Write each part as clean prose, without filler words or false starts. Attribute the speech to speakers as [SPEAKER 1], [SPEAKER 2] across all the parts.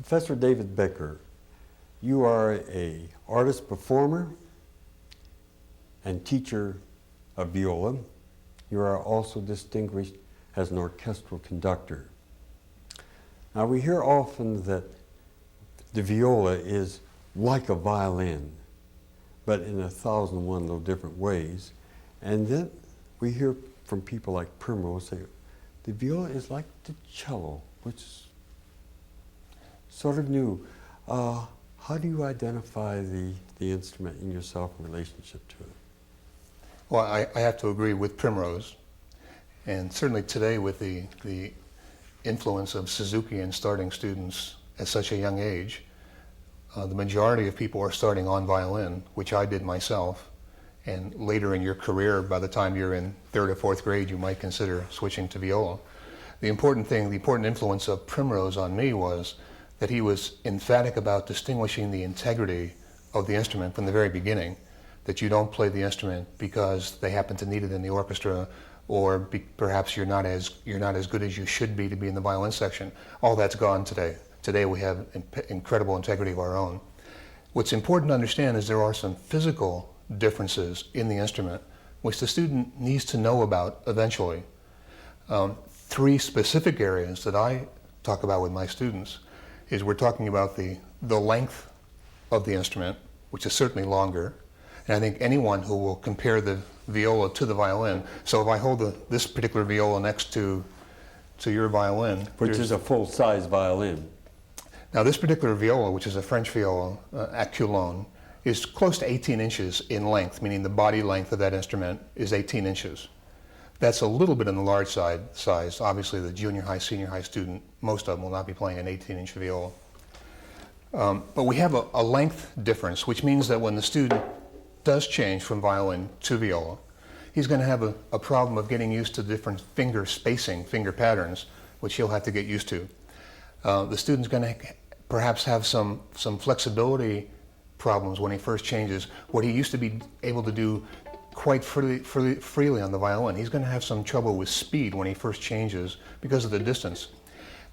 [SPEAKER 1] Professor David Becker, you are an artist performer and teacher of viola. You are also distinguished as an orchestral conductor. Now we hear often that the viola is like a violin, but in 1,001 little different ways. And then we hear from people like Primrose say, the viola is like the cello, which is sort of new. How do you identify the instrument in yourself in relationship to it?
[SPEAKER 2] Well, I have to agree with Primrose. And certainly today with the influence of Suzuki in starting students at such a young age, the majority of people are starting on violin, which I did myself. And later in your career, by the time you're in 3rd or 4th grade, you might consider switching to viola. The important influence of Primrose on me was that he was emphatic about distinguishing the integrity of the instrument from the very beginning, that you don't play the instrument because they happen to need it in the orchestra, or perhaps you're not as good as you should be to be in the violin section. All that's gone today. Today we have incredible integrity of our own. What's important to understand is there are some physical differences in the instrument which the student needs to know about eventually. 3 specific areas that I talk about with my students is we're talking about the length of the instrument, which is certainly longer. And I think anyone who will compare the viola to the violin, so if I hold this particular viola next to your violin,
[SPEAKER 1] which is a full-size violin.
[SPEAKER 2] Now this particular viola, which is a French viola, Aculone, is close to 18 inches in length, meaning the body length of that instrument is 18 inches. That's a little bit on the large size. Obviously the junior high, senior high student, most of them will not be playing an 18-inch viola. But we have a length difference, which means that when the student does change from violin to viola, he's going to have a problem of getting used to different finger spacing, finger patterns, which he'll have to get used to. The student's going to perhaps have some flexibility problems when he first changes. What he used to be able to do quite freely on the violin, he's going to have some trouble with speed when he first changes because of the distance.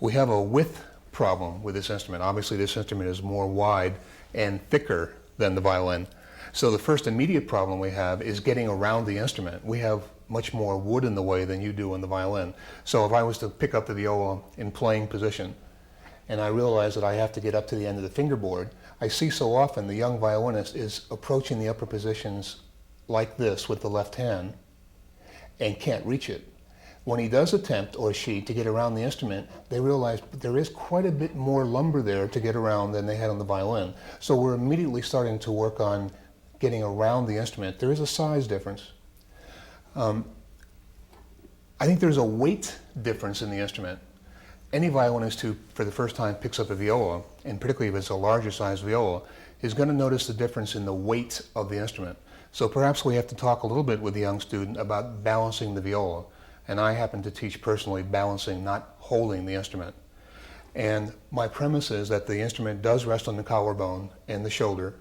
[SPEAKER 2] We have a width problem with this instrument. Obviously this instrument is more wide and thicker than the violin. So the first immediate problem we have is getting around the instrument. We have much more wood in the way than you do on the violin. So if I was to pick up the viola in playing position and I realize that I have to get up to the end of the fingerboard, I see so often the young violinist is approaching the upper positions like this with the left hand and can't reach it. When he does attempt, or she, to get around the instrument, they realize there is quite a bit more lumber there to get around than they had on the violin. So we're immediately starting to work on getting around the instrument. There is a size difference. I think there's a weight difference in the instrument. Any violinist who, for the first time, picks up a viola, and particularly if it's a larger size viola, is going to notice the difference in the weight of the instrument. So perhaps we have to talk a little bit with the young student about balancing the viola. And I happen to teach personally balancing, not holding the instrument. And my premise is that the instrument does rest on the collarbone and the shoulder.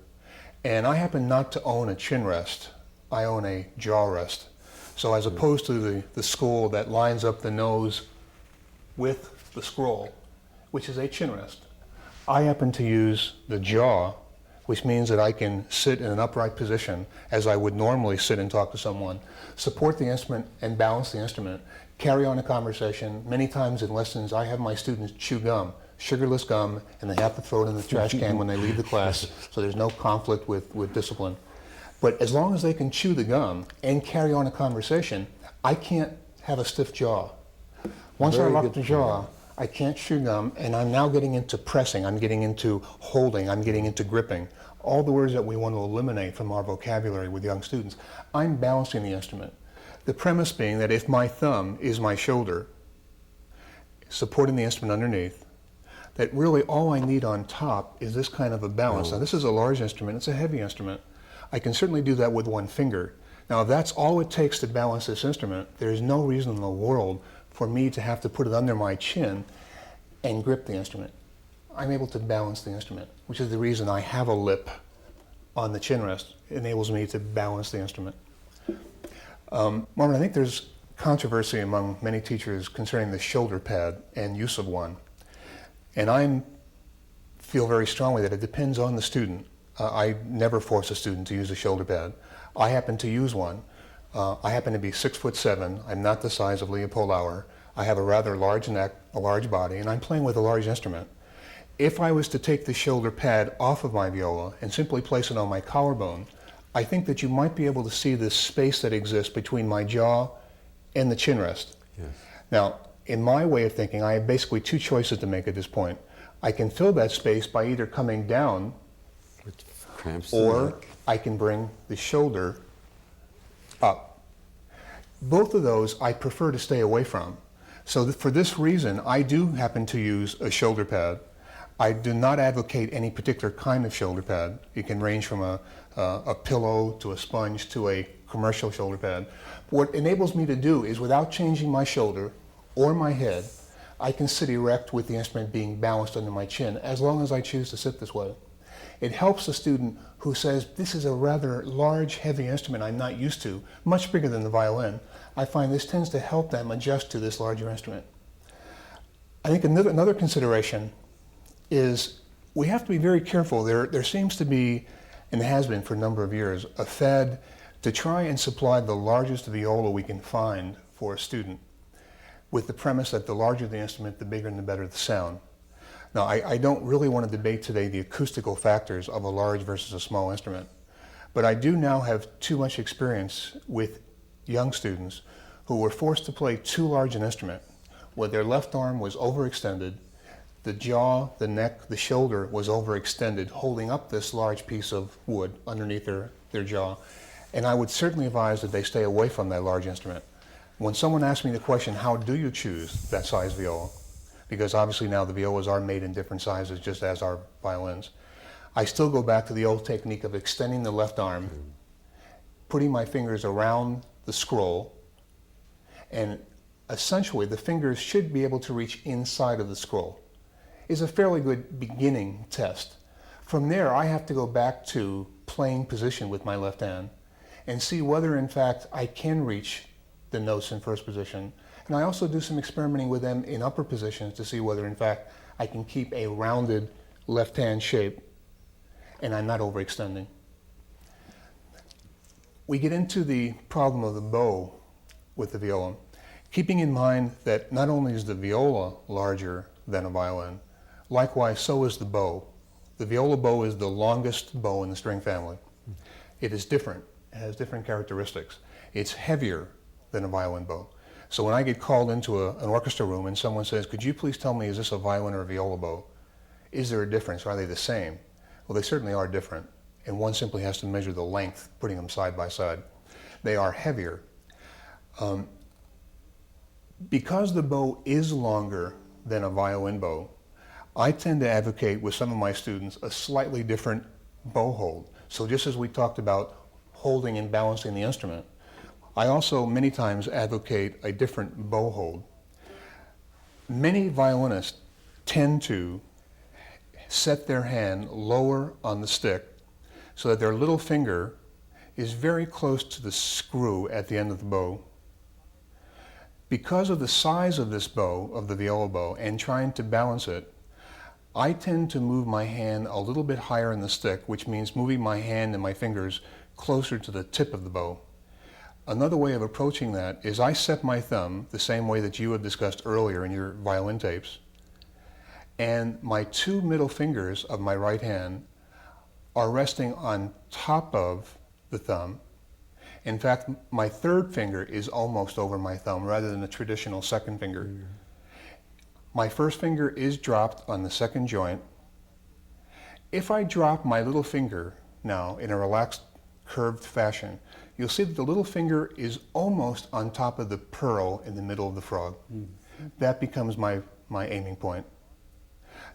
[SPEAKER 2] And I happen not to own a chin rest. I own a jaw rest. So as opposed to the school that lines up the nose with the scroll, which is a chin rest, I happen to use the jaw, which means that I can sit in an upright position as I would normally sit and talk to someone, support the instrument and balance the instrument, carry on a conversation. Many times in lessons I have my students chew gum, sugarless gum, and they have to throw it in the trash can when they leave the class, so there's no conflict with discipline. But as long as they can chew the gum and carry on a conversation, I can't have a stiff jaw. Once I lock the jaw, I can't chew gum, and I'm now getting into pressing, I'm getting into holding, I'm getting into gripping. All the words that we want to eliminate from our vocabulary with young students. I'm balancing the instrument. The premise being that if my thumb is my shoulder, supporting the instrument underneath, that really all I need on top is this kind of a balance. Now this is a large instrument, it's a heavy instrument. I can certainly do that with one finger. Now if that's all it takes to balance this instrument, there's no reason in the world for me to have to put it under my chin and grip the instrument. I'm able to balance the instrument, which is the reason I have a lip on the chin rest. It enables me to balance the instrument. Marvin, I think there's controversy among many teachers concerning the shoulder pad and use of one. And I'm feel very strongly that it depends on the student. I never force a student to use a shoulder pad. I happen to use one. I happen to be 6'7". I'm not the size of Leopold Auer. I have a rather large neck, a large body, and I'm playing with a large instrument. If I was to take the shoulder pad off of my viola and simply place it on my collarbone, I think that you might be able to see this space that exists between my jaw and the chin rest.
[SPEAKER 1] Yes.
[SPEAKER 2] Now, in my way of thinking, I have basically two choices to make at this point. I can fill that space by either coming down,
[SPEAKER 1] Which cramps the
[SPEAKER 2] or
[SPEAKER 1] neck.
[SPEAKER 2] I can bring the shoulder up. Both of those I prefer to stay away from. So for this reason, I do happen to use a shoulder pad. I do not advocate any particular kind of shoulder pad. It can range from a pillow to a sponge to a commercial shoulder pad. What enables me to do is, without changing my shoulder or my head, I can sit erect with the instrument being balanced under my chin, as long as I choose to sit this way. It helps the student who says, this is a rather large, heavy instrument I'm not used to, much bigger than the violin. I find this tends to help them adjust to this larger instrument. I think another consideration is we have to be very careful. There seems to be, and has been for a number of years, a fad to try and supply the largest viola we can find for a student, with the premise that the larger the instrument, the bigger and the better the sound. Now, I don't really want to debate today the acoustical factors of a large versus a small instrument, but I do now have too much experience with young students who were forced to play too large an instrument, where their left arm was overextended, the jaw, the neck, the shoulder was overextended, holding up this large piece of wood underneath their jaw. And I would certainly advise that they stay away from that large instrument. When someone asks me the question, how do you choose that size viola? Because obviously now the violas are made in different sizes, just as are violins. I still go back to the old technique of extending the left arm, putting my fingers around the scroll, and essentially the fingers should be able to reach inside of the scroll. It's a fairly good beginning test. From there, I have to go back to playing position with my left hand and see whether in fact I can reach the notes in first position. And I also do some experimenting with them in upper positions to see whether in fact I can keep a rounded left hand shape and I'm not overextending. We get into the problem of the bow with the viola, keeping in mind that not only is the viola larger than a violin, likewise so is the bow. The viola bow is the longest bow in the string family. It is different, it has different characteristics. It's heavier than a violin bow. So when I get called into an orchestra room and someone says, could you please tell me, is this a violin or a viola bow? Is there a difference? Are they the same? Well, they certainly are different. And one simply has to measure the length, putting them side by side. They are heavier. Because the bow is longer than a violin bow, I tend to advocate with some of my students a slightly different bow hold. So just as we talked about holding and balancing the instrument, I also many times advocate a different bow hold. Many violinists tend to set their hand lower on the stick so that their little finger is very close to the screw at the end of the bow. Because of the size of this bow, of the viola bow, and trying to balance it, I tend to move my hand a little bit higher in the stick, which means moving my hand and my fingers closer to the tip of the bow. Another way of approaching that is I set my thumb the same way that you have discussed earlier in your violin tapes, and my two middle fingers of my right hand are resting on top of the thumb. In fact, my third finger is almost over my thumb rather than the traditional second finger. Mm-hmm. My first finger is dropped on the second joint. If I drop my little finger now in a relaxed, curved fashion, you'll see that the little finger is almost on top of the pearl in the middle of the frog. Mm-hmm. That becomes my aiming point.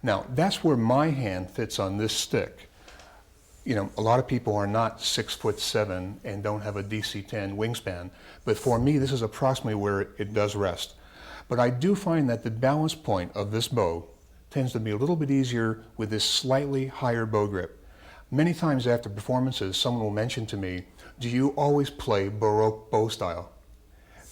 [SPEAKER 2] Now, that's where my hand fits on this stick. You know, a lot of people are not 6'7" and don't have a DC-10 wingspan, but for me, this is approximately where it does rest. But I do find that the balance point of this bow tends to be a little bit easier with this slightly higher bow grip. Many times after performances, someone will mention to me, do you always play Baroque bow style?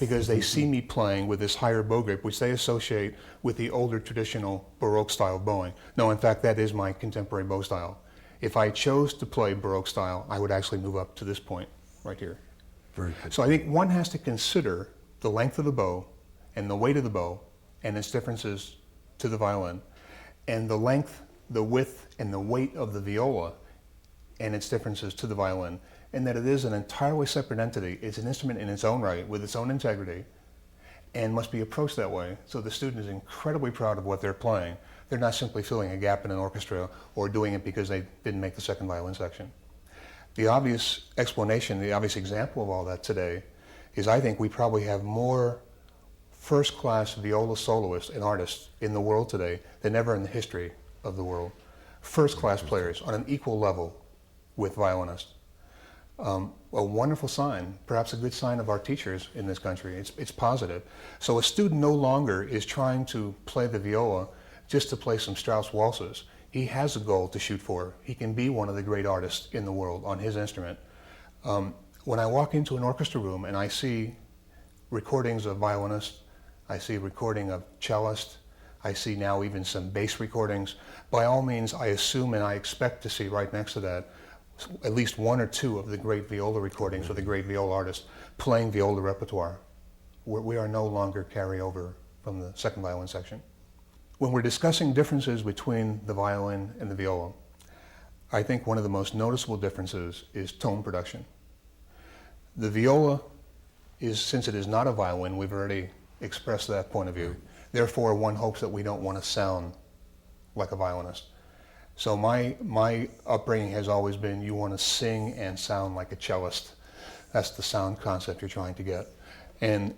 [SPEAKER 2] because they see me playing with this higher bow grip, which they associate with the older traditional Baroque style bowing. No, in fact, that is my contemporary bow style. If I chose to play Baroque style, I would actually move up to this point right here.
[SPEAKER 1] Very good.
[SPEAKER 2] So I think one has to consider the length of the bow and the weight of the bow and its differences to the violin, and the length, the width, and the weight of the viola and its differences to the violin, and that it is an entirely separate entity. It's an instrument in its own right, with its own integrity, and must be approached that way. So the student is incredibly proud of what they're playing. They're not simply filling a gap in an orchestra or doing it because they didn't make the second violin section. The obvious explanation, the obvious example of all that today is I think we probably have more first-class viola soloists and artists in the world today than ever in the history of the world. First-class players on an equal level with violinists. A wonderful sign, perhaps a good sign of our teachers in this country. It's positive. So a student no longer is trying to play the viola just to play some Strauss waltzes. He has a goal to shoot for. He can be one of the great artists in the world on his instrument. When I walk into an orchestra room and I see recordings of violinists, I see a recording of cellist, I see now even some bass recordings, by all means I assume and I expect to see right next to that at least one or two of the great viola recordings or the great viola artists playing viola repertoire. We are no longer carryover from the second violin section. When we're discussing differences between the violin and the viola, I think one of the most noticeable differences is tone production. The viola is, since it is not a violin, we've already expressed that point of view. Therefore, one hopes that we don't want to sound like a violinist. So my upbringing has always been you want to sing and sound like a cellist. That's the sound concept you're trying to get. And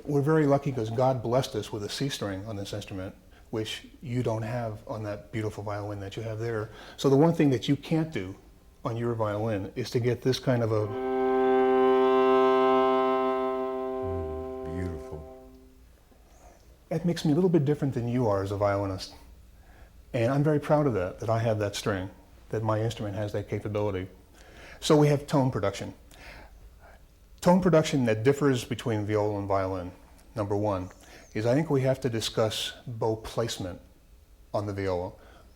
[SPEAKER 2] we're very lucky because God blessed us with a C string on this instrument, which you don't have on that beautiful violin that you have there. So the one thing that you can't do on your violin is to get this kind of a...
[SPEAKER 1] Beautiful.
[SPEAKER 2] That makes me a little bit different than you are as a violinist. And I'm very proud of that I have that string, that my instrument has that capability. So we have tone production. Tone production that differs between viola and violin, number one, is I think we have to discuss bow placement on the viola.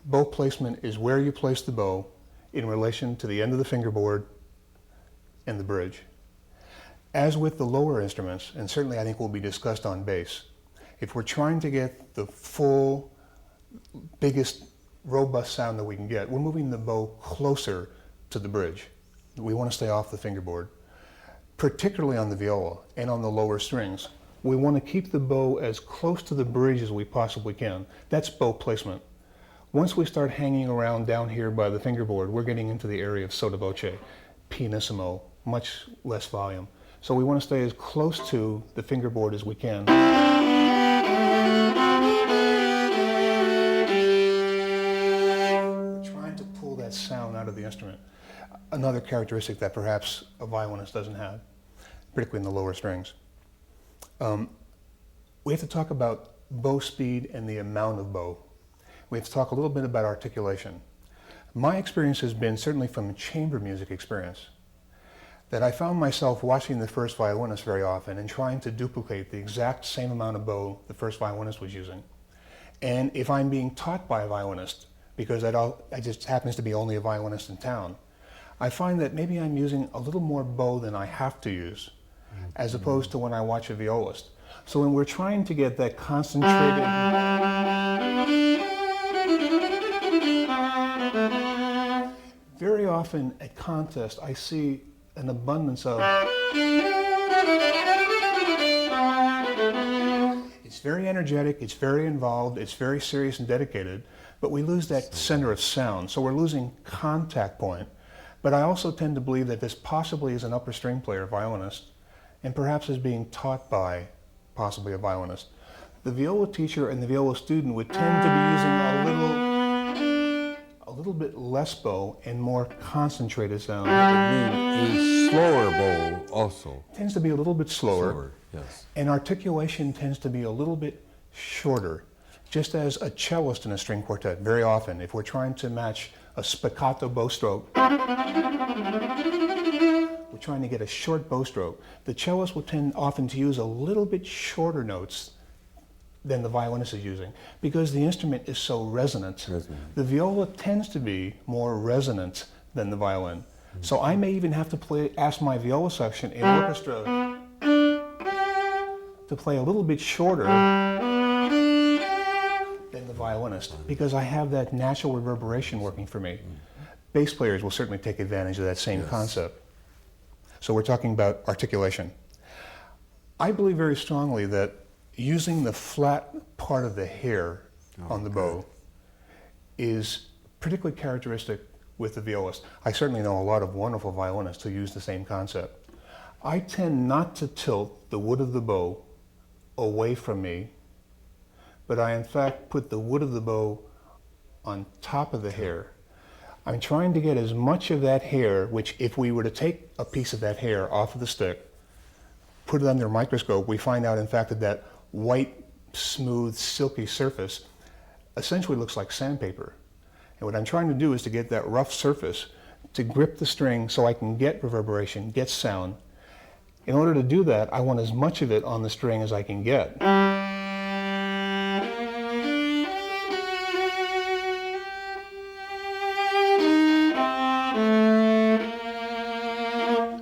[SPEAKER 2] Bow placement is where you place the bow in relation to the end of the fingerboard and the bridge. As with the lower instruments, and certainly I think will be discussed on bass, if we're trying to get the full, biggest, robust sound that we can get, we're moving the bow closer to the bridge. We want to stay off the fingerboard, particularly on the viola and on the lower strings. We want to keep the bow as close to the bridge as we possibly can. That's bow placement. Once we start hanging around down here by the fingerboard, we're getting into the area of sotto voce, pianissimo, much less volume. So we want to stay as close to the fingerboard as we can. Trying to pull that sound out of the instrument. Another characteristic that perhaps a violinist doesn't have, particularly in the lower strings. We have to talk about bow speed and the amount of bow. We have to talk a little bit about articulation. My experience has been, certainly from chamber music experience, that I found myself watching the first violinist very often and trying to duplicate the exact same amount of bow the first violinist was using. And if I'm being taught by a violinist, because I just happens to be only a violinist in town, I find that maybe I'm using a little more bow than I have to use, as opposed to when I watch a violist. So when we're trying to get that concentrated... Very often at contest, I see an abundance of... It's very energetic, it's very involved, it's very serious and dedicated, but we lose that center of sound, so we're losing contact point. But I also tend to believe that this possibly is an upper string player, violinist, and perhaps is being taught by possibly a violinist. The viola teacher and the viola student would tend to be using a little bit less bow and more concentrated sound.
[SPEAKER 1] A slower bow also.
[SPEAKER 2] Tends to be a little bit slower.
[SPEAKER 1] Yes.
[SPEAKER 2] And articulation tends to be a little bit shorter. Just as a cellist in a string quartet, very often, if we're trying to match a spiccato bow stroke, We're trying to get a short bow stroke. The cellist will tend often to use a little bit shorter notes than the violinist is using because the instrument is so resonant. The viola tends to be more resonant than the violin. So I may even have to ask my viola section in orchestra to play a little bit shorter than the violinist because I have that natural reverberation working for me. Bass players will certainly take advantage of that same concept. So we're talking about articulation. I believe very strongly that using the flat part of the hair on the bow is particularly characteristic with the violist. I certainly know a lot of wonderful violinists who use the same concept. I tend not to tilt the wood of the bow away from me, but I in fact put the wood of the bow on top of the hair. I'm trying to get as much of that hair, which if we were to take a piece of that hair off of the stick, put it under a microscope, we find out in fact that that white, smooth, silky surface essentially looks like sandpaper. And what I'm trying to do is to get that rough surface to grip the string so I can get reverberation, get sound. In order to do that, I want as much of it on the string as I can get.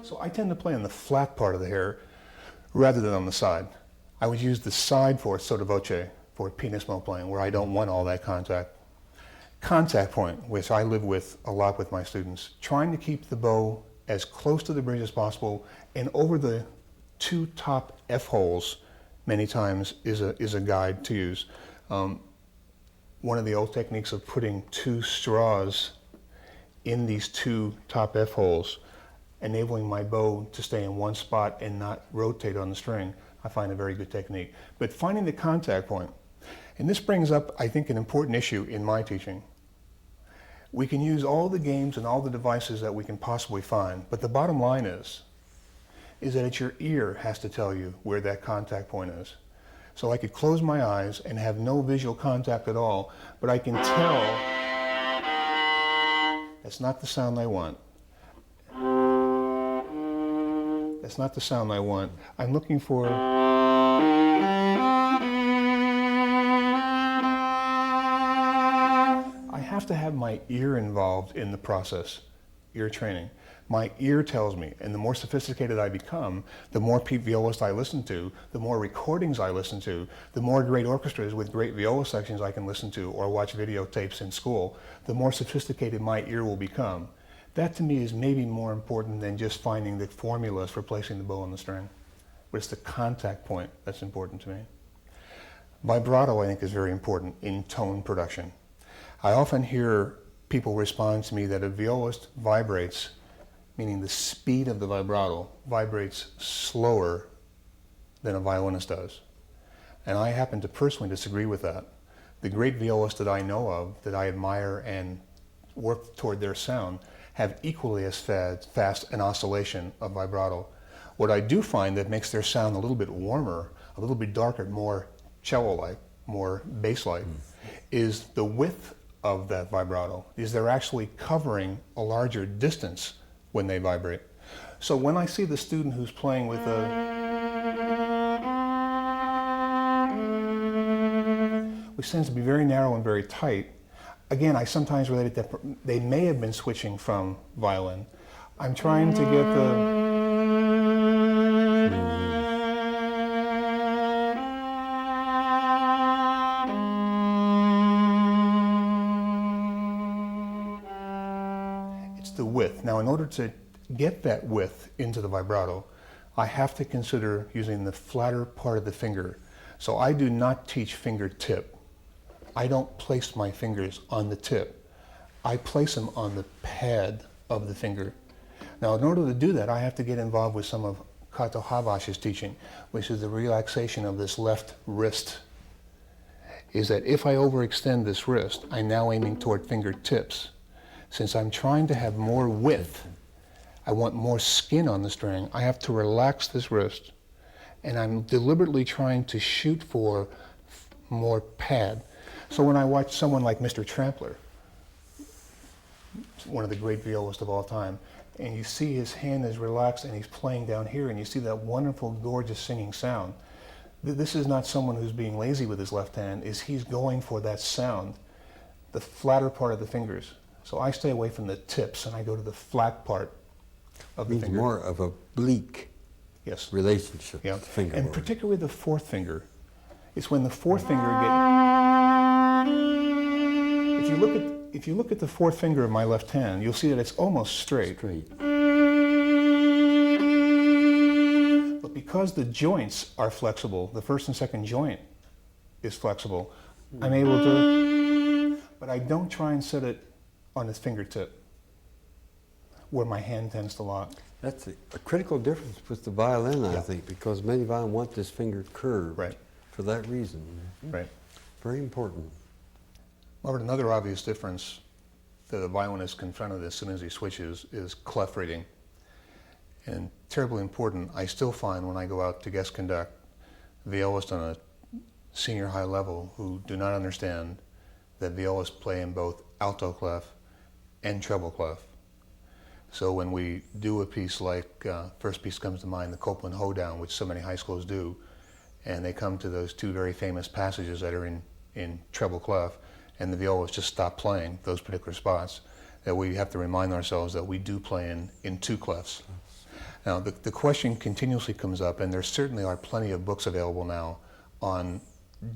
[SPEAKER 2] So I tend to play on the flat part of the hair rather than on the side. I would use the side for sotto voce, for pianissimo playing, where I don't want all that contact. Contact point, which I live with a lot with my students, trying to keep the bow as close to the bridge as possible and over the two top F holes many times is a guide to use. One of the old techniques of putting two straws in these two top F holes, enabling my bow to stay in one spot and not rotate on the string, I find a very good technique. But finding the contact point, and this brings up, I think, an important issue in my teaching. We can use all the games and all the devices that we can possibly find, but the bottom line is that it's your ear has to tell you where that contact point is. So I could close my eyes and have no visual contact at all, but I can tell that's not the sound I want. That's not the sound I want. I'm looking for I have to have my ear involved in the process, ear training. My ear tells me, and the more sophisticated I become, the more violists I listen to, the more recordings I listen to, the more great orchestras with great viola sections I can listen to or watch videotapes in school, the more sophisticated my ear will become. That to me is maybe more important than just finding the formulas for placing the bow on the string. But it's the contact point that's important to me. Vibrato, I think, is very important in tone production. I often hear people respond to me that a violist vibrates, meaning the speed of the vibrato vibrates slower than a violinist does. And I happen to personally disagree with that. The great violists that I know of, that I admire and work toward their sound, have equally as fast an oscillation of vibrato. What I do find that makes their sound a little bit warmer, a little bit darker, more cello-like, more bass-like, is the width of that vibrato, is they're actually covering a larger distance when they vibrate. So when I see the student who's playing with which tends to be very narrow and very tight, again, I sometimes relate it that they may have been switching from violin. I'm trying to get it's the width. Now, in order to get that width into the vibrato, I have to consider using the flatter part of the finger. So I do not teach fingertip. I don't place my fingers on the tip. I place them on the pad of the finger. Now, in order to do that, I have to get involved with some of Kato Havash's teaching, which is the relaxation of this left wrist. Is that if I overextend this wrist, I'm now aiming toward fingertips. Since I'm trying to have more width, I want more skin on the string, I have to relax this wrist. And I'm deliberately trying to shoot for more pad. So when I watch someone like Mr. Trampler, one of the great violists of all time, and you see his hand is relaxed and he's playing down here, and you see that wonderful, gorgeous singing sound. This is not someone who's being lazy with his left hand, he's going for that sound, the flatter part of the fingers. So I stay away from the tips and I go to the flat part of the
[SPEAKER 1] Means
[SPEAKER 2] finger.
[SPEAKER 1] more of a bleak
[SPEAKER 2] Yes.
[SPEAKER 1] relationship
[SPEAKER 2] Yeah.
[SPEAKER 1] with the fingerboard.
[SPEAKER 2] And particularly the fourth finger. It's when the fourth finger if you look at the fourth finger of my left hand, you'll see that it's almost straight. But because the joints are flexible, the first and second joint is flexible, I'm able to, but I don't try and set it on his fingertip, where my hand tends to lock.
[SPEAKER 1] That's a critical difference with the violin, I
[SPEAKER 2] Yeah.
[SPEAKER 1] think, because many violins want this finger curved
[SPEAKER 2] Right.
[SPEAKER 1] for that reason.
[SPEAKER 2] Right.
[SPEAKER 1] Very important.
[SPEAKER 2] Robert, another obvious difference that a violinist confronted as soon as he switches is clef reading. And terribly important, I still find when I go out to guest conduct violists on a senior high level who do not understand that violists play in both alto clef and treble clef. So when we do a piece like, first piece comes to mind, the Copeland Hoedown, which so many high schools do, and they come to those two very famous passages that are in treble clef, and the violists just stop playing those particular spots, that we have to remind ourselves that we do play in two clefs. Now, the question continuously comes up, and there certainly are plenty of books available now on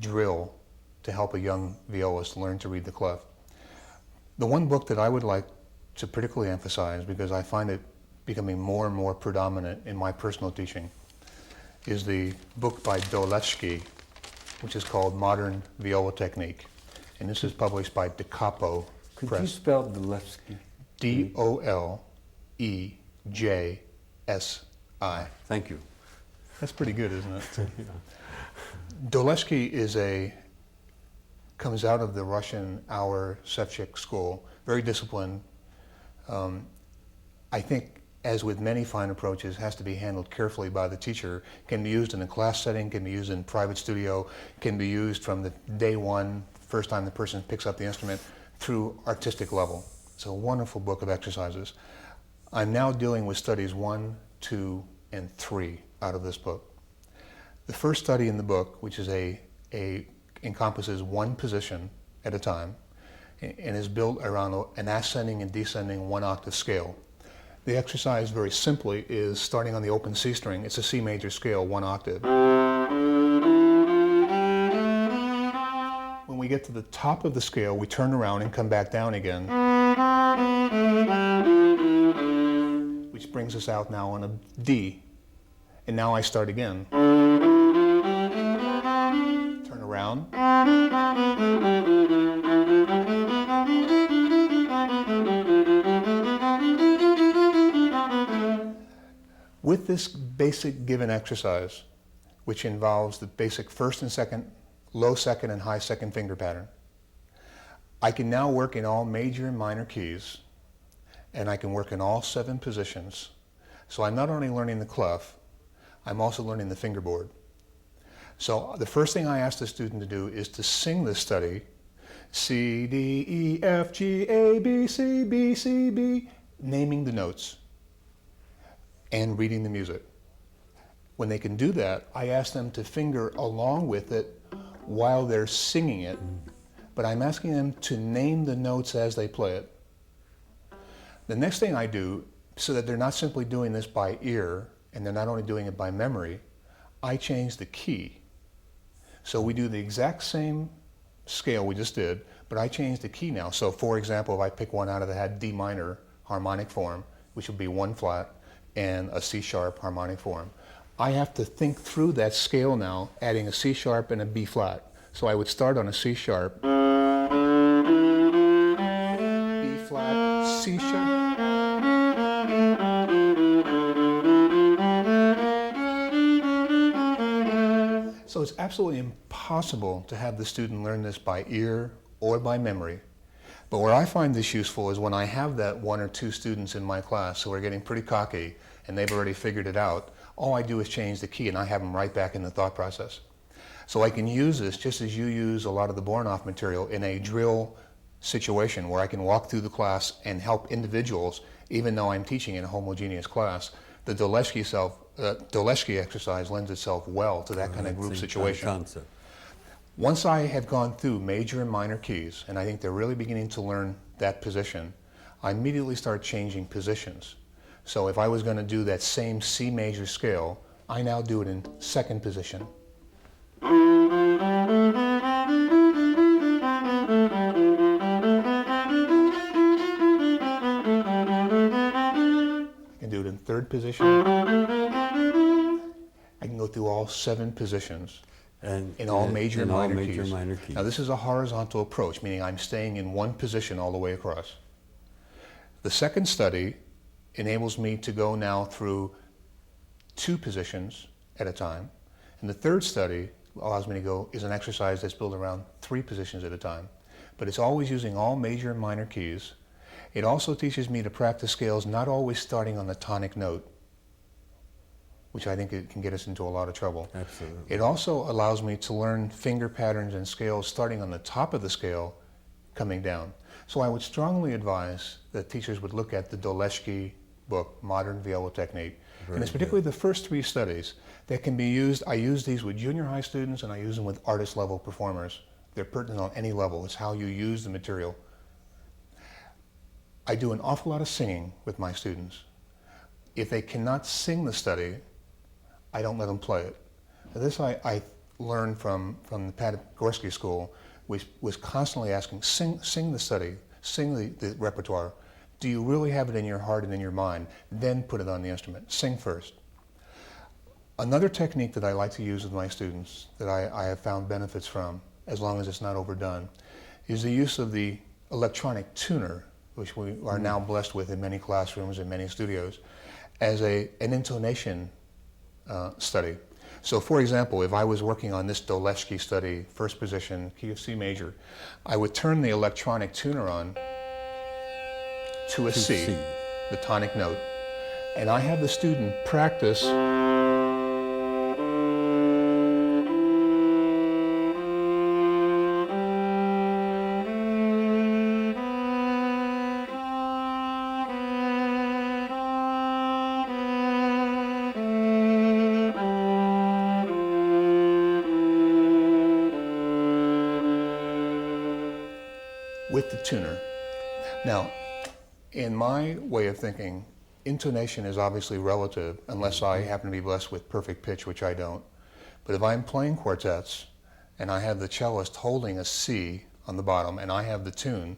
[SPEAKER 2] drill to help a young violist learn to read the clef. The one book that I would like to particularly emphasize, because I find it becoming more and more predominant in my personal teaching, is the book by Doletsky, which is called Modern Viola Technique. And this is published by Da Capo
[SPEAKER 1] Could
[SPEAKER 2] Press.
[SPEAKER 1] you spell Doletsky?
[SPEAKER 2] D-O-L-E-J-S-I.
[SPEAKER 1] Thank you.
[SPEAKER 2] That's pretty good, isn't it? Doletsky comes out of the Russian Auer Sevchik school, very disciplined. I think, as with many fine approaches, has to be handled carefully by the teacher. Can be used in a class setting, can be used in private studio, can be used from the day one, first time the person picks up the instrument, through artistic level. It's a wonderful book of exercises. I'm now dealing with studies 1, 2, and 3 out of this book. The first study in the book, which is encompasses one position at a time, and is built around an ascending and descending one octave scale. The exercise, very simply, is starting on the open C string. It's a C major scale, one octave. When we get to the top of the scale, we turn around and come back down again, which brings us out now on a D. And now I start again. Turn around. With this basic given exercise, which involves the basic first and second, low second and high second finger pattern, I can now work in all major and minor keys, and I can work in all 7 positions. So I'm not only learning the clef, I'm also learning the fingerboard. So the first thing I ask the student to do is to sing this study, C, D, E, F, G, A, B, C, B, C, B, naming the notes and reading the music. When they can do that, I ask them to finger along with it while they're singing it, but I'm asking them to name the notes as they play it. The next thing I do, so that they're not simply doing this by ear, and they're not only doing it by memory, I change the key. So we do the exact same scale we just did, but I change the key now. So for example, if I pick one out of the hat, D minor harmonic form, which would be 1 flat, and a C sharp harmonic form, I have to think through that scale now, adding a C sharp and a B flat. So I would start on a C sharp, B flat, C sharp. So it's absolutely impossible to have the student learn this by ear or by memory. But where I find this useful is when I have that 1 or 2 students in my class who are getting pretty cocky and they've already figured it out, all I do is change the key and I have them right back in the thought process. So I can use this just as you use a lot of the Bornoff material in a drill situation where I can walk through the class and help individuals, even though I'm teaching in a homogeneous class. The Doleshki exercise lends itself well to that kind of group situation.
[SPEAKER 1] Concept.
[SPEAKER 2] Once I have gone through major and minor keys, and I think they're really beginning to learn that position, I immediately start changing positions. So if I was going to do that same C major scale, I now do it in second position. I can do it in third position. I can go through all 7 positions
[SPEAKER 1] And
[SPEAKER 2] in all major and minor keys.
[SPEAKER 1] minor keys.
[SPEAKER 2] Now this is a horizontal approach, meaning I'm staying in one position all the way across. The second study enables me to go now through 2 positions at a time. And the third study allows me to go is an exercise that's built around 3 positions at a time. But it's always using all major and minor keys. It also teaches me to practice scales not always starting on the tonic note, which I think it can get us into a lot of trouble.
[SPEAKER 1] Absolutely.
[SPEAKER 2] It also allows me to learn finger patterns and scales starting on the top of the scale, coming down. So I would strongly advise that teachers would look at the Doleshki book, Modern Viola Technique. And it's particularly the first 3 studies that can be used. I use these with junior high students and I use them with artist level performers. They're pertinent on any level. It's how you use the material. I do an awful lot of singing with my students. If they cannot sing the study, I don't let them play it. This I learned from the pedagogy school, which was constantly asking, sing the study, sing the repertoire. Do you really have it in your heart and in your mind? Then put it on the instrument. Sing first. Another technique that I like to use with my students that I have found benefits from, as long as it's not overdone, is the use of the electronic tuner, which we are now blessed with in many classrooms and many studios, as an intonation study. So for example, if I was working on this Doleshki study, first position, key of C major, I would turn the electronic tuner on to a C, the tonic note, and I have the student practice with the tuner. Now, in my way of thinking, intonation is obviously relative unless I happen to be blessed with perfect pitch, which I don't. But if I'm playing quartets and I have the cellist holding a C on the bottom and I have the tune,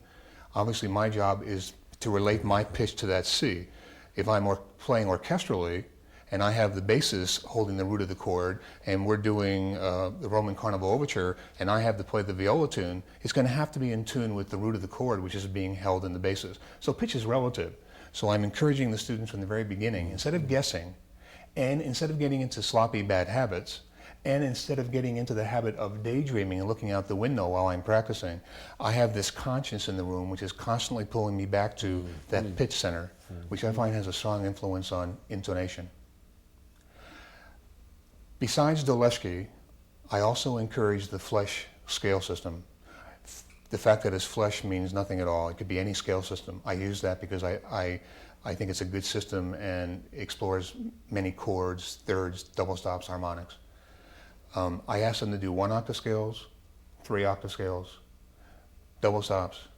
[SPEAKER 2] obviously my job is to relate my pitch to that C. If I'm playing orchestrally and I have the bassist holding the root of the chord and we're doing the Roman Carnival Overture and I have to play the viola tune, it's going to have to be in tune with the root of the chord, which is being held in the basses. So pitch is relative. So I'm encouraging the students from the very beginning, instead of guessing, and instead of getting into sloppy bad habits, and instead of getting into the habit of daydreaming and looking out the window while I'm practicing, I have this conscience in the room which is constantly pulling me back to that pitch center, which I find has a strong influence on intonation. Besides Doleshki, I also encourage the Flesch scale system. The fact that it's Flesch means nothing at all. It could be any scale system. I use that because I think it's a good system and explores many chords, thirds, double stops, harmonics. I ask them to do 1-octave scales, 3-octave scales, double stops,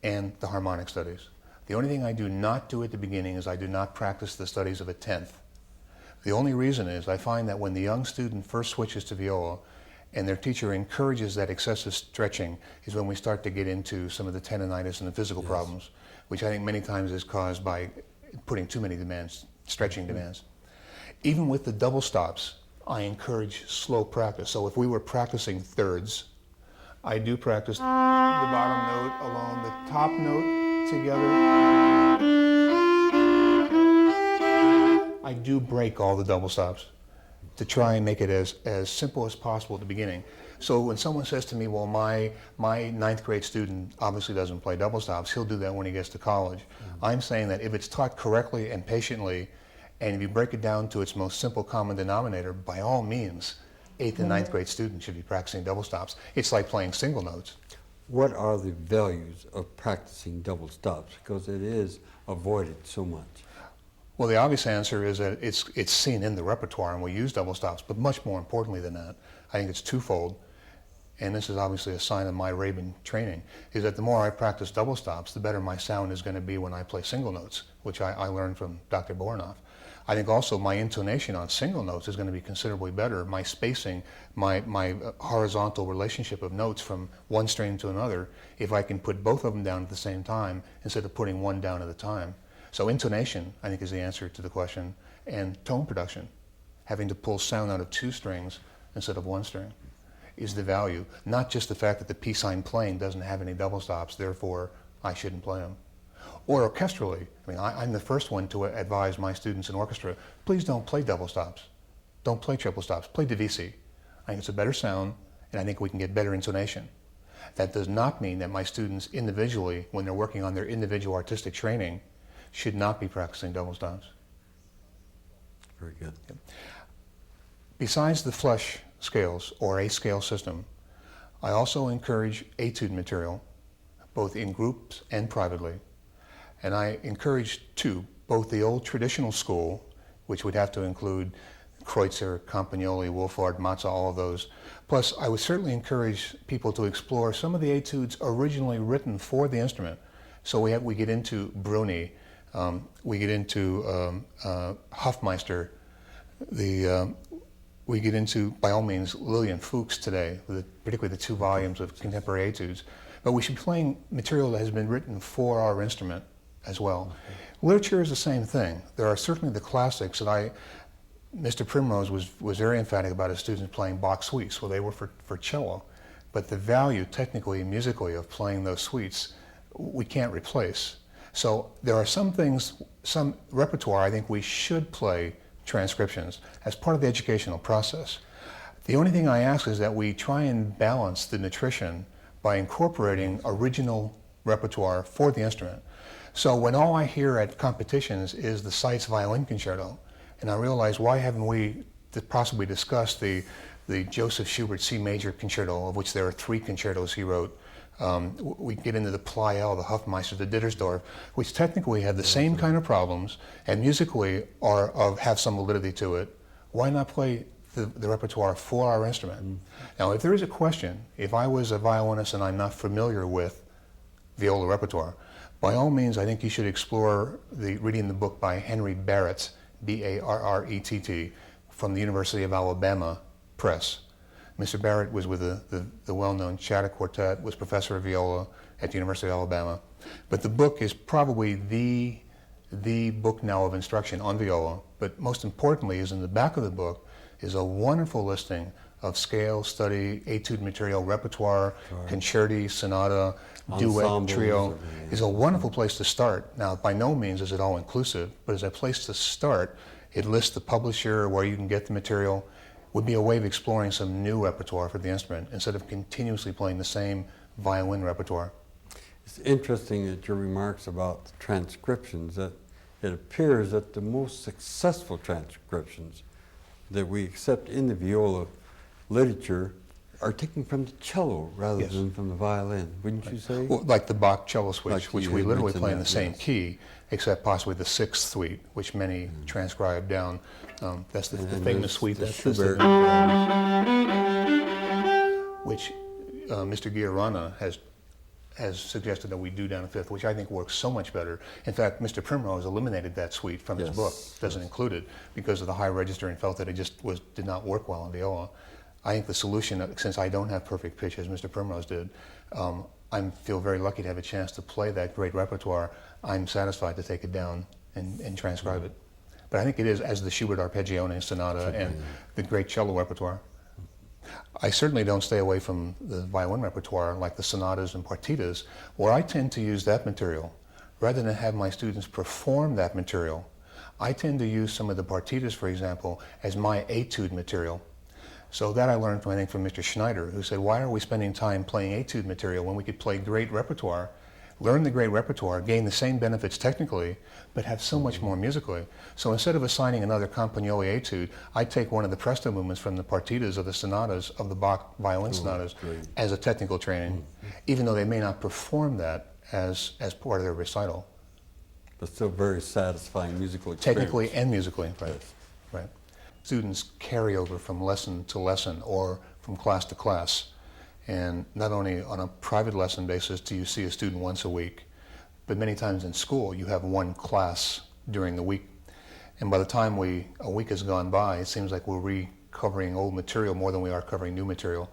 [SPEAKER 2] and the harmonic studies. The only thing I do not do at the beginning is I do not practice the studies of a 10th. The only reason is I find that when the young student first switches to viola and their teacher encourages that excessive stretching is when we start to get into some of the tendonitis and the physical problems, which I think many times is caused by putting too many demands, stretching demands. Even with the double stops, I encourage slow practice. So if we were practicing thirds, I do practice the bottom note along the top note together. I do break all the double stops to try and make it as simple as possible at the beginning. So when someone says to me, well, my 9th grade student obviously doesn't play double stops, he'll do that when he gets to college. I'm saying that if it's taught correctly and patiently, and if you break it down to its most simple common denominator, by all means, 8th and 9th grade students should be practicing double stops. It's like playing single notes.
[SPEAKER 1] what are the values of practicing double stops? Because it is avoided so much.
[SPEAKER 2] Well, the obvious answer is that it's seen in the repertoire and we use double stops, but much more importantly than that, I think it's twofold, and this is obviously a sign of my Rabin training, is that the more I practice double stops, the better my sound is going to be when I play single notes, which I learned from Dr. Bornoff. I think also my intonation on single notes is going to be considerably better. My spacing, my horizontal relationship of notes from one string to another, if I can put both of them down at the same time instead of putting one down at a time. So intonation, I think, is the answer to the question, and tone production, having to pull sound out of two strings instead of one string, is the value. Not just the fact that the piece I'm playing doesn't have any double stops, therefore I shouldn't play them. Or orchestrally, I mean, I'm the first one to advise my students in orchestra, please don't play double stops. Don't play triple stops, play divisi. I think it's a better sound, and I think we can get better intonation. That does not mean that my students individually, when they're working on their individual artistic training, should not be practicing double stops.
[SPEAKER 1] Very good.
[SPEAKER 2] Besides the flush scales or a scale system, I also encourage etude material, both in groups and privately. And I encourage two, both the old traditional school, which would have to include Kreutzer, Campagnoli, Wolfhard, Mazza, all of those. Plus, I would certainly encourage people to explore some of the etudes originally written for the instrument. So we get into Bruni, we get into Hofmeister, we get into, by all means, Lillian Fuchs today, particularly the 2 volumes of contemporary etudes. But we should be playing material that has been written for our instrument as well. Literature is the same thing. There are certainly the classics that Mr. Primrose was very emphatic about his students playing Bach suites. Well, they were for cello. But the value, technically and musically, of playing those suites, we can't replace. So there are some things, some repertoire, I think we should play transcriptions as part of the educational process. The only thing I ask is that we try and balance the nutrition by incorporating original repertoire for the instrument. So when all I hear at competitions is the Seitz violin concerto, and I realize, why haven't we possibly discussed the Joseph Schubert C major concerto, of which there are 3 concertos he wrote. We get into the Pleyel, the Hofmeister, the Dittersdorf, which technically have the same kind of problems and musically have some validity to it. Why not play the repertoire for our instrument? Now, if there is a question, if I was a violinist and I'm not familiar with viola repertoire, by all means, I think you should explore reading the book by Henry Barrett, B-A-R-R-E-T-T, from the University of Alabama Press. Mr. Barrett was with the well-known Chatta Quartet, was professor of viola at the University of Alabama. But the book is probably the book now of instruction on viola, but most importantly is in the back of the book is a wonderful listing of scale, study, etude material, repertoire, concerti, sonata, duet, trio. Is a wonderful place to start. Now, by no means is it all inclusive, but as a place to start, it lists the publisher, where you can get the material. Would be a way of exploring some new repertoire for the instrument instead of continuously playing the same violin repertoire.
[SPEAKER 1] It's interesting that your remarks about transcriptions, that it appears that the most successful transcriptions that we accept in the viola literature are taken from the cello rather than from the violin, wouldn't you say?
[SPEAKER 2] Well, like the Bach cello suite,
[SPEAKER 1] Like
[SPEAKER 2] which we literally play in the same key, except possibly the 6th suite, which many transcribe down. That's the famous suite that Schubert, which Mr. Giorana has suggested that we do down a 5th, which I think works so much better. In fact, Mr. Primrose eliminated that suite from his book, doesn't include it, because of the high register, and felt that it just did not work well on viola. I think the solution, since I don't have perfect pitch as Mr. Primrose did, I feel very lucky to have a chance to play that great repertoire. I'm satisfied to take it down and transcribe it. But I think it is, as the Schubert Arpeggione Sonata and the great cello repertoire. I certainly don't stay away from the violin repertoire like the sonatas and partitas, where I tend to use that material. Rather than have my students perform that material, I tend to use some of the partitas, for example, as my etude material. So that I learned, from Mr. Schneider, who said, why are we spending time playing etude material when we could play great repertoire learn the great repertoire, gain the same benefits technically, but have so much more musically. So instead of assigning another Campagnoli etude, I take one of the presto movements from the partitas of the sonatas, of the Bach violin sonatas, as a technical training, even though they may not perform that as part of their recital.
[SPEAKER 1] But still very satisfying musical experience.
[SPEAKER 2] Technically and musically, right.
[SPEAKER 1] Yes.
[SPEAKER 2] Right. Students carry over from lesson to lesson or from class to class. And not only on a private lesson basis do you see a student once a week, but many times in school you have one class during the week. And by the time a week has gone by, it seems like we're recovering old material more than we are covering new material.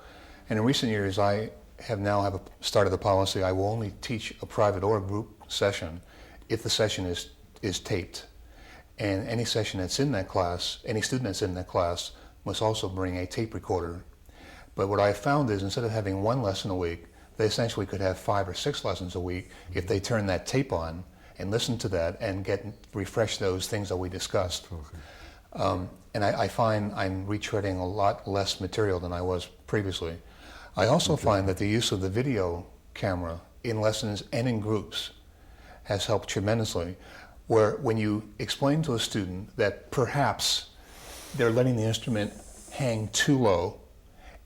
[SPEAKER 2] And in recent years, I have started the policy, I will only teach a private or a group session if the session is taped. And any session that's in that class, any student that's in that class must also bring a tape recorder. But what I have found is instead of having one lesson a week, they essentially could have 5 or 6 lessons a week if they turn that tape on and listen to that and refresh those things that we discussed. Okay. And I find I'm retreading a lot less material than I was previously. I also find that the use of the video camera in lessons and in groups has helped tremendously, where when you explain to a student that perhaps they're letting the instrument hang too low,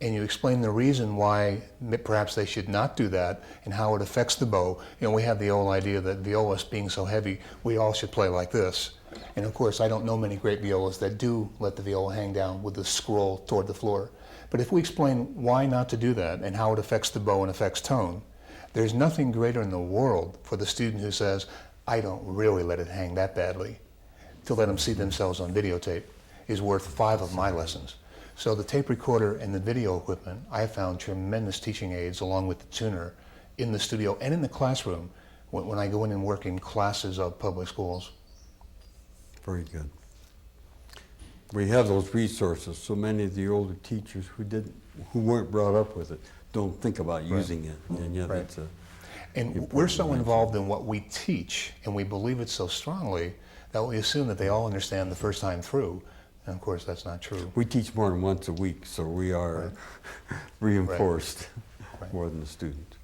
[SPEAKER 2] and you explain the reason why perhaps they should not do that and how it affects the bow. You know, we have the old idea that violas being so heavy, we all should play like this. And of course, I don't know many great violas that do let the viola hang down with the scroll toward the floor. But if we explain why not to do that and how it affects the bow and affects tone, there's nothing greater in the world for the student who says, I don't really let it hang that badly. To let them see themselves on videotape is worth 5 of my lessons. So the tape recorder and the video equipment, I have found tremendous teaching aids along with the tuner in the studio and in the classroom when I go in and work in classes of public schools.
[SPEAKER 1] Very good. We have those resources. So many of the older teachers who weren't brought up with it don't think about using it, and yet it's
[SPEAKER 2] And we're so involved in what we teach, and we believe it so strongly that we assume that they all understand the first time through. And of course, that's not true.
[SPEAKER 1] We teach more than once a week, so we are reinforced more than the student.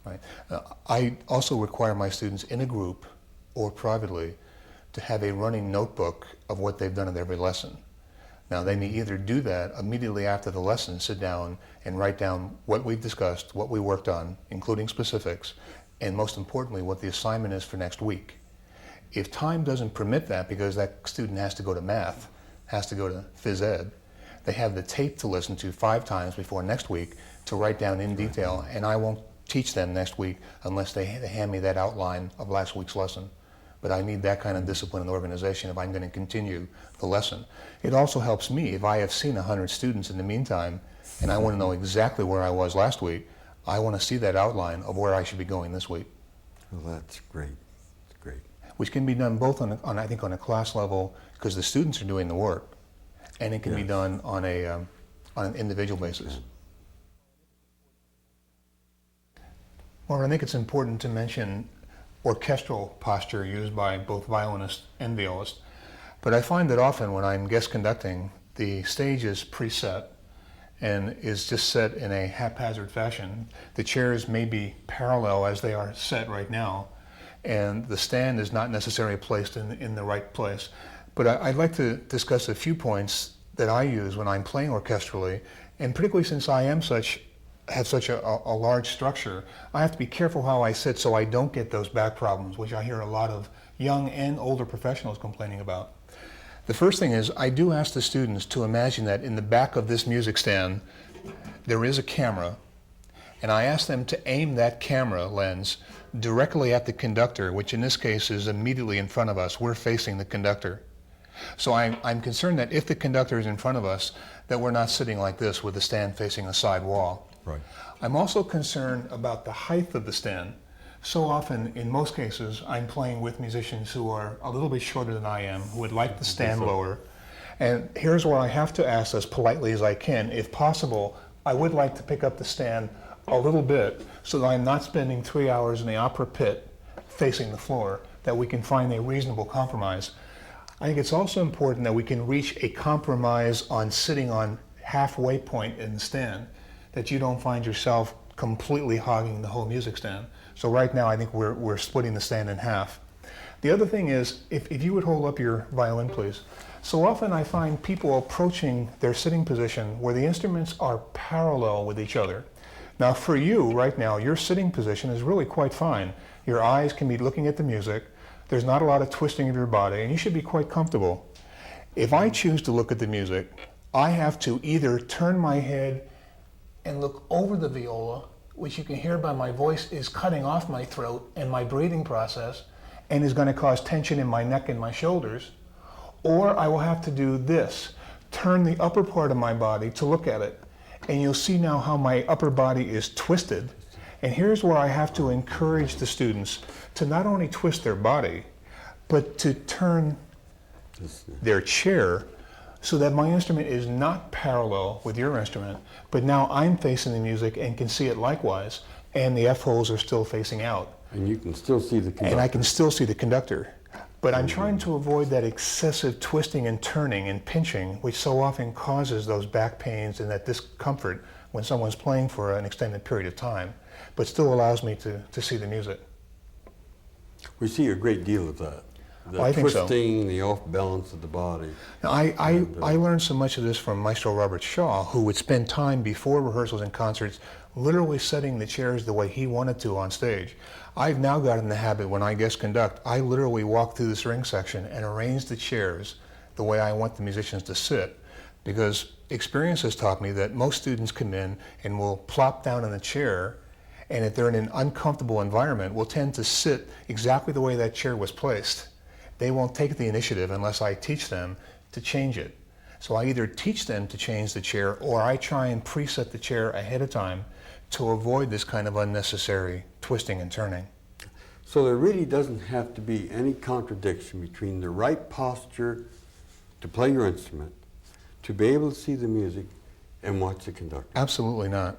[SPEAKER 2] Right. I also require my students in a group or privately to have a running notebook of what they've done at every lesson. Now, they may either do that immediately after the lesson, sit down and write down what we've discussed, what we worked on, including specifics, and most importantly, what the assignment is for next week. If time doesn't permit that because that student has to go to math, has to go to phys ed, they have the tape to listen to 5 times before next week to write down in detail, and I won't teach them next week unless they hand me that outline of last week's lesson. But I need that kind of discipline and organization if I'm going to continue the lesson. It also helps me if I have seen 100 students in the meantime and I want to know exactly where I was last week, I want to see that outline of where I should be going this week.
[SPEAKER 1] Well, that's great. That's great.
[SPEAKER 2] Which can be done both I think on a class level because the students are doing the work, and it can be done on an individual basis. Well, I think it's important to mention orchestral posture used by both violinists and violists. But I find that often when I'm guest conducting, the stage is preset and is just set in a haphazard fashion. The chairs may be parallel as they are set right now, and the stand is not necessarily placed in the right place. But I'd like to discuss a few points that I use when I'm playing orchestrally, and particularly since I have such a large structure, I have to be careful how I sit so I don't get those back problems, which I hear a lot of young and older professionals complaining about. The first thing is I do ask the students to imagine that in the back of this music stand there is a camera, and I ask them to aim that camera lens directly at the conductor, which in this case is immediately in front of us. We're facing the conductor. So I'm concerned that if the conductor is in front of us, that we're not sitting like this with the stand facing a side wall.
[SPEAKER 1] Right.
[SPEAKER 2] I'm also concerned about the height of the stand. So often, in most cases, I'm playing with musicians who are a little bit shorter than I am, who would like the stand lower. And here's where I have to ask as politely as I can, if possible, I would like to pick up the stand a little bit so that I'm not spending 3 hours in the opera pit facing the floor, that we can find a reasonable compromise. I think it's also important that we can reach a compromise on sitting on halfway point in the stand, that you don't find yourself completely hogging the whole music stand. So right now I think we're splitting the stand in half. The other thing is, if you would hold up your violin, please. So often I find people approaching their sitting position where the instruments are parallel with each other. Now for you right now, your sitting position is really quite fine. Your eyes can be looking at the music. There's not a lot of twisting of your body, and you should be quite comfortable. If I choose to look at the music, I have to either turn my head and look over the viola, which you can hear by my voice is cutting off my throat and my breathing process, and is going to cause tension in my neck and my shoulders, or I will have to do this, turn the upper part of my body to look at it. And you'll see now how my upper body is twisted. And here's where I have to encourage the students to not only twist their body, but to turn their chair so that my instrument is not parallel with your instrument, but now I'm facing the music and can see it likewise, and the F-holes are still facing out.
[SPEAKER 1] And you can still see the conductor.
[SPEAKER 2] And I can still see the conductor. But I'm trying to avoid that excessive twisting and turning and pinching, which so often causes those back pains and that discomfort when someone's playing for an extended period of time, but still allows me to see the music.
[SPEAKER 1] We see a great deal of that. The
[SPEAKER 2] I think so.
[SPEAKER 1] twisting, the off balance of the body.
[SPEAKER 2] Now, I learned so much of this from Maestro Robert Shaw, who would spend time before rehearsals and concerts literally setting the chairs the way he wanted to on stage. I've now got in the habit, when I guest conduct, I literally walk through this ring section and arrange the chairs the way I want the musicians to sit, because experience has taught me that most students come in and will plop down in the chair, and if they're in an uncomfortable environment, will tend to sit exactly the way that chair was placed. They won't take the initiative unless I teach them to change it. So I either teach them to change the chair, or I try and preset the chair ahead of time to avoid this kind of unnecessary twisting and turning.
[SPEAKER 1] So there really doesn't have to be any contradiction between the right posture to play your instrument, to be able to see the music, and watch the conductor.
[SPEAKER 2] Absolutely not.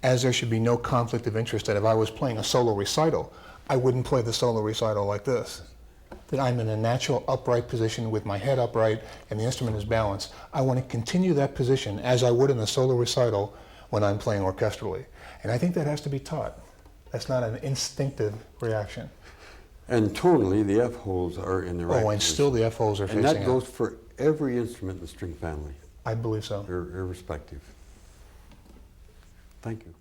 [SPEAKER 2] As there should be no conflict of interest that if I was playing a solo recital, I wouldn't play the solo recital like this. That I'm in a natural upright position with my head upright and the instrument is balanced. I want to continue that position as I would in a solo recital when I'm playing orchestrally. And I think that has to be taught. That's not an instinctive reaction.
[SPEAKER 1] And tonally, the F-holes are in the right
[SPEAKER 2] Oh, and
[SPEAKER 1] position.
[SPEAKER 2] still the F-holes are
[SPEAKER 1] And
[SPEAKER 2] facing
[SPEAKER 1] that
[SPEAKER 2] out.
[SPEAKER 1] goes for every instrument in the string family,
[SPEAKER 2] I believe so.
[SPEAKER 1] irrespective. Thank you.